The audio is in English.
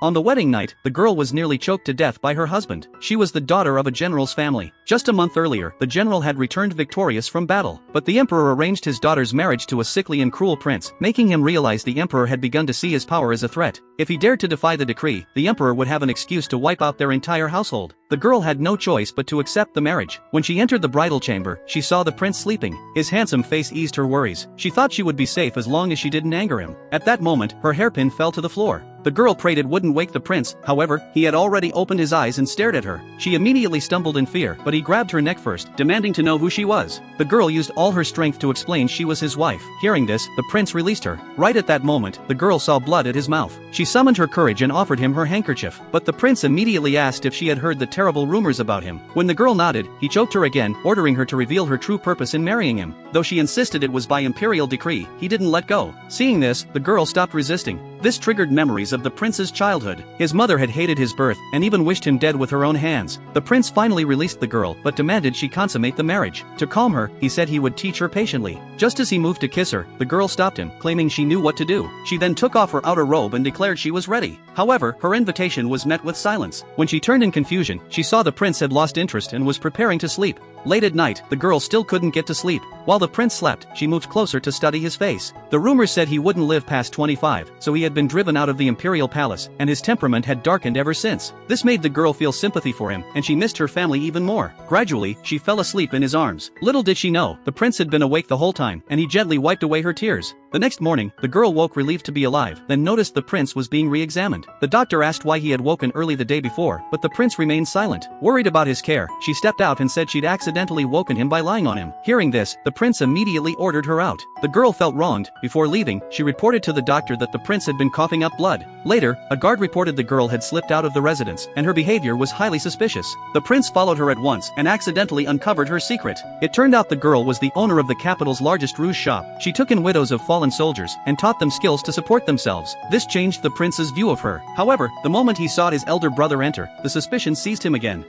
On the wedding night, the girl was nearly choked to death by her husband. She was the daughter of a general's family. Just a month earlier, the general had returned victorious from battle, but the emperor arranged his daughter's marriage to a sickly and cruel prince, making him realize the emperor had begun to see his power as a threat. If he dared to defy the decree, the emperor would have an excuse to wipe out their entire household. The girl had no choice but to accept the marriage. When she entered the bridal chamber, she saw the prince sleeping. His handsome face eased her worries. She thought she would be safe as long as she didn't anger him. At that moment, her hairpin fell to the floor. The girl prayed it wouldn't wake the prince, however, he had already opened his eyes and stared at her. She immediately stumbled in fear, but he grabbed her neck first, demanding to know who she was. The girl used all her strength to explain she was his wife. Hearing this, the prince released her. Right at that moment, the girl saw blood at his mouth. She summoned her courage and offered him her handkerchief, but the prince immediately asked if she had heard the terrible rumors about him. When the girl nodded, he choked her again, ordering her to reveal her true purpose in marrying him. Though she insisted it was by imperial decree, he didn't let go. Seeing this, the girl stopped resisting. This triggered memories of the prince's childhood. His mother had hated his birth and even wished him dead with her own hands. The prince finally released the girl but demanded she consummate the marriage. To calm her, he said he would teach her patiently. Just as he moved to kiss her, the girl stopped him, claiming she knew what to do. She then took off her outer robe and declared she was ready. However, her invitation was met with silence. When she turned in confusion, she saw the prince had lost interest and was preparing to sleep. Late at night, the girl still couldn't get to sleep. While the prince slept, she moved closer to study his face. The rumors said he wouldn't live past 25, so he had been driven out of the imperial palace, and his temperament had darkened ever since. This made the girl feel sympathy for him, and she missed her family even more. Gradually, she fell asleep in his arms. Little did she know, the prince had been awake the whole time, and he gently wiped away her tears. The next morning, the girl woke relieved to be alive, then noticed the prince was being re-examined. The doctor asked why he had woken early the day before, but the prince remained silent. Worried about his care, she stepped out and said she'd accidentally woken him by lying on him. Hearing this, the prince immediately ordered her out. The girl felt wronged. Before leaving, she reported to the doctor that the prince had been coughing up blood. Later, a guard reported the girl had slipped out of the residence, and her behavior was highly suspicious. The prince followed her at once and accidentally uncovered her secret. It turned out the girl was the owner of the capital's largest rouge shop. She took in widows of fallen soldiers and taught them skills to support themselves. This changed the prince's view of her. However, the moment he saw his elder brother enter, the suspicion seized him again.